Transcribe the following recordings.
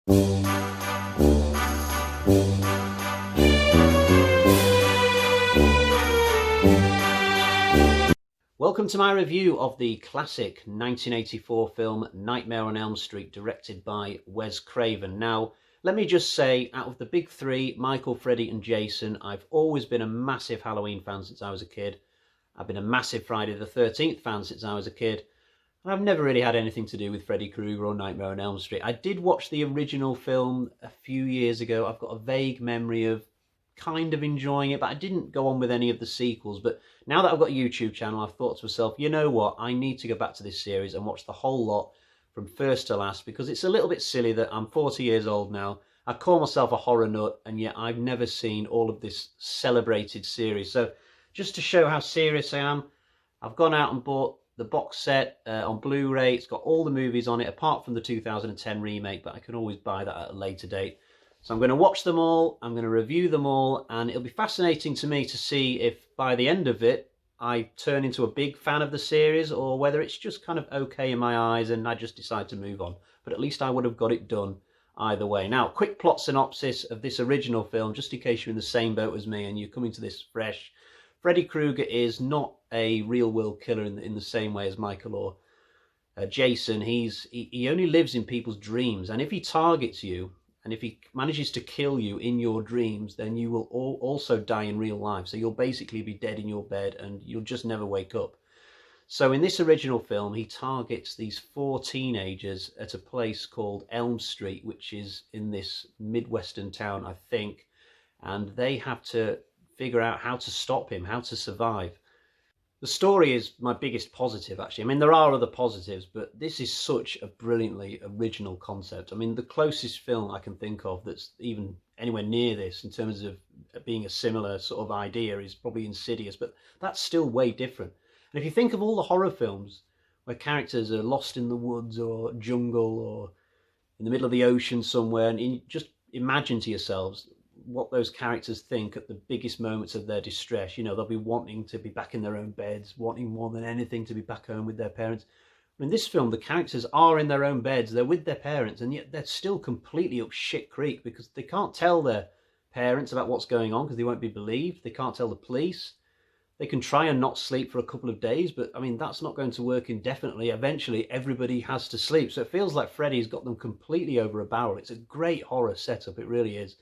Welcome to my review of the classic 1984 film Nightmare on Elm Street, directed by Wes Craven. Now, let me just say, out of the big three, Michael, Freddy and Jason, I've always been a massive Halloween fan since I was a kid. I've been a massive Friday the 13th fan since I was a kid. And I've never really had anything to do with Freddy Krueger or Nightmare on Elm Street. I did watch the original film a few years ago. I've got a vague memory of kind of enjoying it, but I didn't go on with any of the sequels. But now that I've got a YouTube channel, I've thought to myself, you know what, I need to go back to this series and watch the whole lot from first to last, because it's a little bit silly that I'm 40 years old now. I call myself a horror nut, and yet I've never seen all of this celebrated series. So just to show how serious I am, I've gone out and bought the box set on Blu-ray. It's got all the movies on it, apart from the 2010 remake, but I can always buy that at a later date. So I'm going to watch them all, I'm going to review them all, and it'll be fascinating to me to see if by the end of it I turn into a big fan of the series, or whether it's just kind of okay in my eyes and I just decide to move on. But at least I would have got it done either way. Now, quick plot synopsis of this original film, just in case you're in the same boat as me and you're coming to this fresh. Freddy Krueger is not a real-world killer in the same way as Michael or Jason. He only lives in people's dreams, and if he targets you, and if he manages to kill you in your dreams, then you will also die in real life. So you'll basically be dead in your bed and you'll just never wake up. So in this original film, he targets these 4 teenagers at a place called Elm Street, which is in this Midwestern town, I think. And they have to figure out how to stop him, how to survive. The story is my biggest positive, actually. I mean, there are other positives, but this is such a brilliantly original concept. I mean, the closest film I can think of that's even anywhere near this in terms of being a similar sort of idea is probably Insidious, but that's still way different. And if you think of all the horror films where characters are lost in the woods or jungle or in the middle of the ocean somewhere, and just imagine to yourselves what those characters think at the biggest moments of their distress. You know, they'll be wanting to be back in their own beds, wanting more than anything to be back home with their parents. In this film, the characters are in their own beds, they're with their parents, and yet they're still completely up shit creek because they can't tell their parents about what's going on because they won't be believed. They can't tell the police. They can try and not sleep for a couple of days, but I mean, that's not going to work indefinitely. Eventually, everybody has to sleep. So it feels like Freddy's got them completely over a barrel. It's a great horror setup, it really is.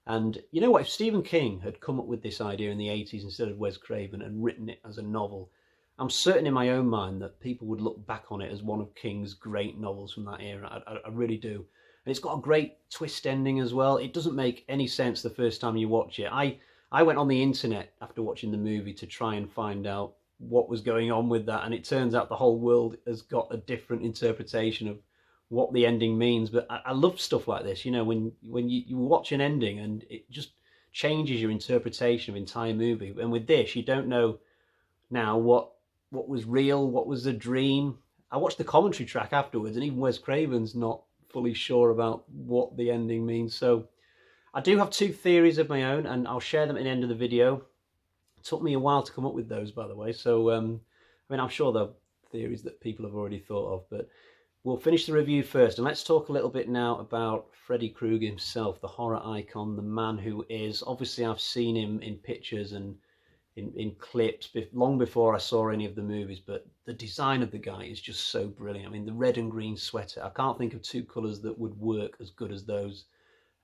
And you know what, if Stephen King had come up with this idea in the 80s instead of Wes Craven and written it as a novel, I'm certain in my own mind that people would look back on it as one of King's great novels from that era. I really do. And it's got a great twist ending as well. It doesn't make any sense the first time you watch it. I went on the internet after watching the movie to try and find out what was going on with that, and it turns out the whole world has got a different interpretation of what the ending means. But I love stuff like this, you know, when you watch an ending and it just changes your interpretation of an entire movie. And with this, you don't know now what was real, what was a dream. I watched the commentary track afterwards, and even Wes Craven's not fully sure about what the ending means. So I do have 2 theories of my own, and I'll share them at the end of the video. It took me a while to come up with those, by the way. So I mean, I'm sure they're theories that people have already thought of, but we'll finish the review first, and let's talk a little bit now about Freddy Krueger himself, the horror icon, the man who is. Obviously, I've seen him in pictures and in clips long before I saw any of the movies, but the design of the guy is just so brilliant. I mean, the red and green sweater, I can't think of 2 colours that would work as good as those.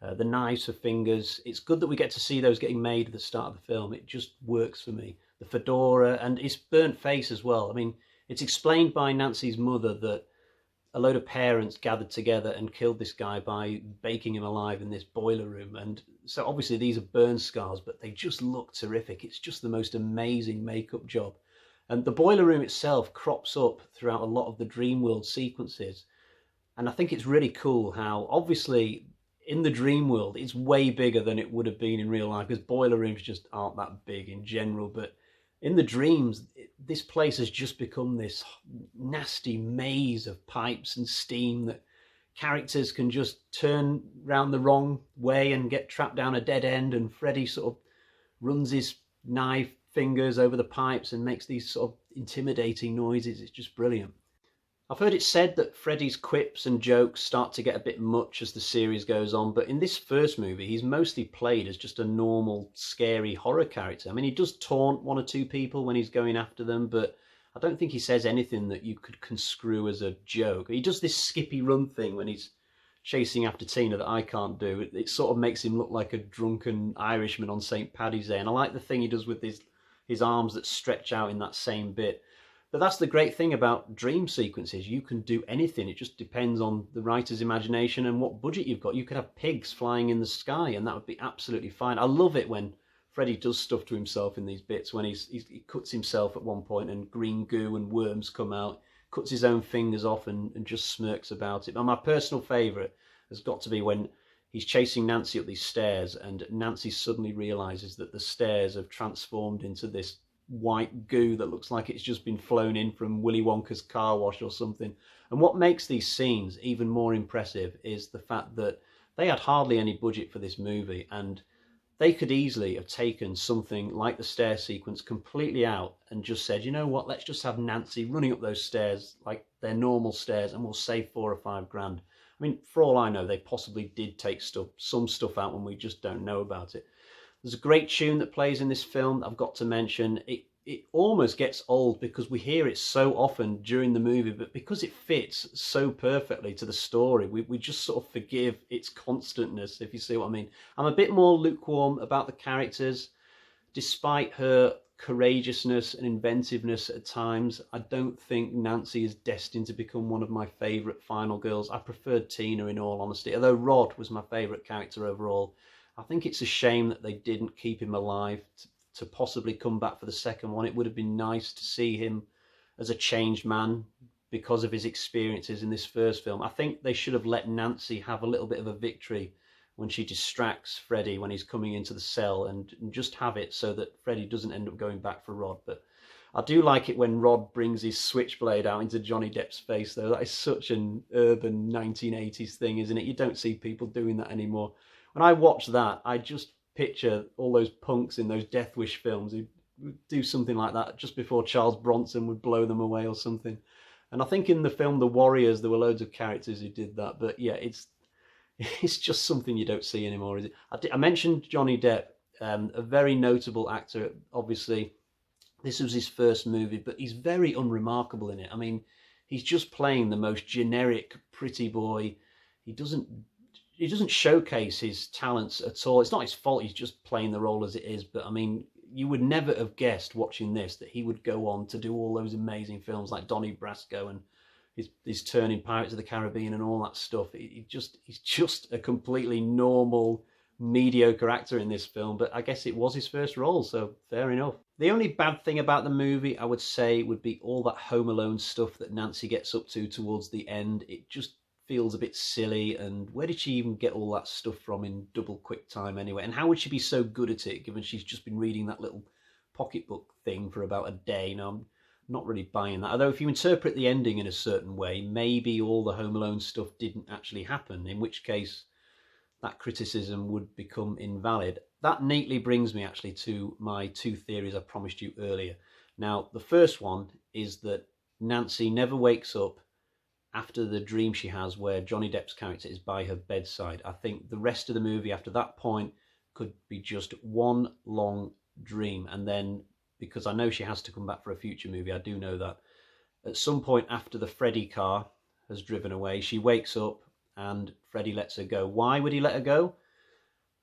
The knives for fingers, it's good that we get to see those getting made at the start of the film. It just works for me. The fedora and his burnt face as well. I mean, it's explained by Nancy's mother that a load of parents gathered together and killed this guy by baking him alive in this boiler room. And so obviously these are burn scars, but they just look terrific. It's just the most amazing makeup job. And the boiler room itself crops up throughout a lot of the dream world sequences. And I think it's really cool how obviously in the dream world it's way bigger than it would have been in real life, because boiler rooms just aren't that big in general. But in the dreams, this place has just become this nasty maze of pipes and steam that characters can just turn round the wrong way and get trapped down a dead end, and Freddy sort of runs his knife fingers over the pipes and makes these sort of intimidating noises. It's just brilliant. I've heard it said that Freddy's quips and jokes start to get a bit much as the series goes on, but in this first movie, he's mostly played as just a normal, scary horror character. I mean, he does taunt one or two people when he's going after them, but I don't think he says anything that you could construe as a joke. He does this skippy run thing when he's chasing after Tina that I can't do. It sort of makes him look like a drunken Irishman on St. Paddy's Day, and I like the thing he does with his arms that stretch out in that same bit. But that's the great thing about dream sequences. You can do anything. It just depends on the writer's imagination and what budget you've got. You could have pigs flying in the sky, and that would be absolutely fine. I love it when Freddy does stuff to himself in these bits, when he cuts himself at one point and green goo and worms come out, cuts his own fingers off and just smirks about it. But my personal favourite has got to be when he's chasing Nancy up these stairs and Nancy suddenly realises that the stairs have transformed into this white goo that looks like it's just been flown in from Willy Wonka's car wash or something. And what makes these scenes even more impressive is the fact that they had hardly any budget for this movie, and they could easily have taken something like the stair sequence completely out and just said, you know what, let's just have Nancy running up those stairs like they're normal stairs and we'll save $4 or $5 grand. I mean, for all I know, they possibly did take some stuff out when we just don't know about it. There's a great tune that plays in this film I've got to mention. It almost gets old because we hear it so often during the movie, but because it fits so perfectly to the story, we just sort of forgive its constantness, if you see what I mean. I'm a bit more lukewarm about the characters. Despite her courageousness and inventiveness at times, I don't think Nancy is destined to become one of my favourite final girls. I preferred Tina, in all honesty, although Rod was my favourite character overall. I think it's a shame that they didn't keep him alive to possibly come back for the second one. It would have been nice to see him as a changed man because of his experiences in this first film. I think they should have let Nancy have a little bit of a victory when she distracts Freddy when he's coming into the cell, and just have it so that Freddy doesn't end up going back for Rod. But I do like it when Rod brings his switchblade out into Johnny Depp's face, though. That is such an urban 1980s thing, isn't it? You don't see people doing that anymore. When I watch that, I just picture all those punks in those Death Wish films who would do something like that just before Charles Bronson would blow them away or something. And I think in the film The Warriors, there were loads of characters who did that. But yeah, it's just something you don't see anymore, is it? I mentioned Johnny Depp, a very notable actor. Obviously, this was his first movie, but he's very unremarkable in it. I mean, he's just playing the most generic pretty boy. He doesn't showcase his talents at all. It's not his fault, he's just playing the role as it is. But I mean, you would never have guessed watching this that he would go on to do all those amazing films like Donnie Brasco and his turn in Pirates of the Caribbean and all that stuff. He's just a completely normal, mediocre actor in this film, but I guess it was his first role, so fair enough. The only bad thing about the movie, I would say, would be all that Home Alone stuff that Nancy gets up to towards the end. It just feels a bit silly, and where did she even get all that stuff from in double quick time anyway? And how would she be so good at it, given she's just been reading that little pocketbook thing for about a day? Now, I'm not really buying that. Although if you interpret the ending in a certain way, maybe all the Home Alone stuff didn't actually happen, in which case that criticism would become invalid. That neatly brings me actually to my two theories I promised you earlier. Now, the first one is that Nancy never wakes up after the dream she has where Johnny Depp's character is by her bedside. I think the rest of the movie after that point could be just one long dream. And then, because I know she has to come back for a future movie, I do know that, at some point after the Freddy car has driven away, she wakes up and Freddy lets her go. Why would he let her go?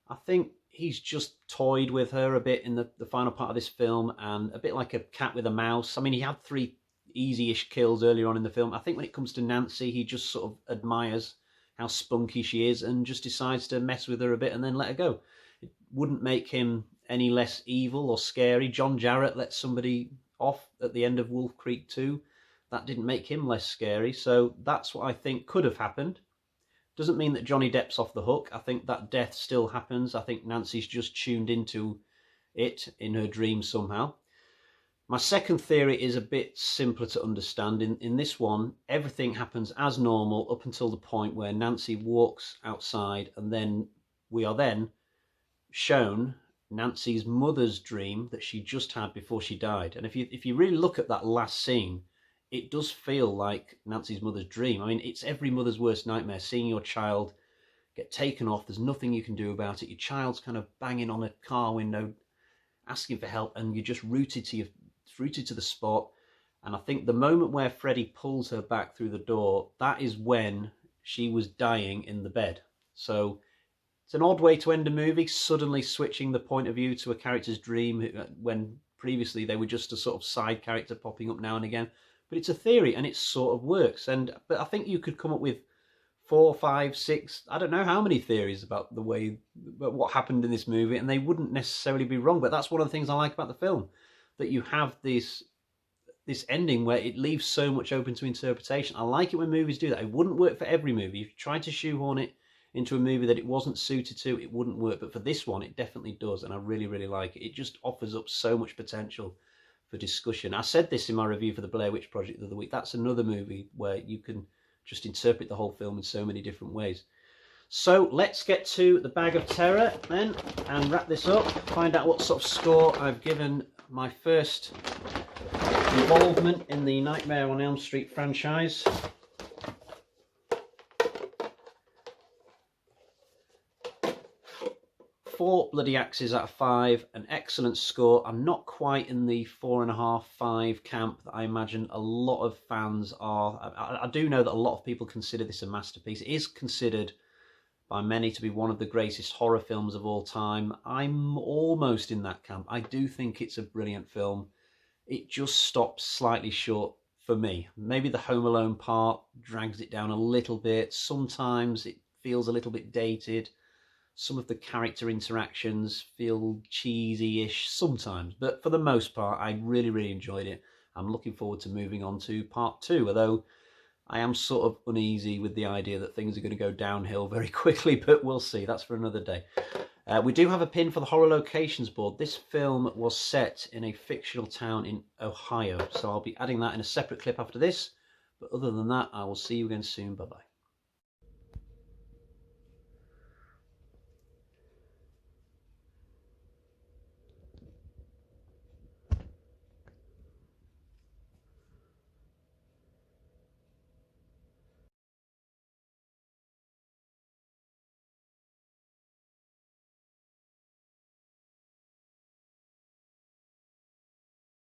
I think he's just toyed with her a bit in the final part of this film, and a bit like a cat with a mouse. I mean, he had 3 easy-ish kills earlier on in the film. I think when it comes to Nancy, he just sort of admires how spunky she is and just decides to mess with her a bit and then let her go. It wouldn't make him any less evil or scary. John Jarratt let somebody off at the end of Wolf Creek 2. That didn't make him less scary. So that's what I think could have happened. Doesn't mean that Johnny Depp's off the hook. I think that death still happens. I think Nancy's just tuned into it in her dreams somehow. My second theory is a bit simpler to understand. In this one, everything happens as normal up until the point where Nancy walks outside, and then we are then shown Nancy's mother's dream that she just had before she died. And if you really look at that last scene, it does feel like Nancy's mother's dream. I mean, it's every mother's worst nightmare, seeing your child get taken off. There's nothing you can do about it. Your child's kind of banging on a car window, asking for help, and you're just rooted to the spot. And I think the moment where Freddie pulls her back through the door, that is when she was dying in the bed. So it's an odd way to end a movie, suddenly switching the point of view to a character's dream when previously they were just a sort of side character popping up now and again. But it's a theory, and it sort of works. But I think you could come up with 4, 5, 6, I don't know how many theories about what happened in this movie, and they wouldn't necessarily be wrong. But that's one of the things I like about the film, that you have this ending where it leaves so much open to interpretation. I like it when movies do that. It wouldn't work for every movie. If you tried to shoehorn it into a movie that it wasn't suited to, it wouldn't work. But for this one, it definitely does, and I really, really like it. It just offers up so much potential for discussion. I said this in my review for the Blair Witch Project the other week. That's another movie where you can just interpret the whole film in so many different ways. So let's get to the bag of terror then and wrap this up, find out what sort of score I've given my first involvement in the Nightmare on Elm Street franchise. Four bloody axes out of 5, an excellent score. I'm not quite in the 4.5, 5 camp that I imagine a lot of fans are. I do know that a lot of people consider this a masterpiece. It is considered by many to be one of the greatest horror films of all time. I'm almost in that camp. I do think it's a brilliant film. It just stops slightly short for me. Maybe the Home Alone part drags it down a little bit. Sometimes it feels a little bit dated. Some of the character interactions feel cheesy-ish sometimes, but for the most part, I really, really enjoyed it. I'm looking forward to moving on to part 2, although I am sort of uneasy with the idea that things are going to go downhill very quickly, but we'll see. That's for another day. We do have a pin for the horror locations board. This film was set in a fictional town in Ohio, so I'll be adding that in a separate clip after this. But other than that, I will see you again soon. Bye-bye.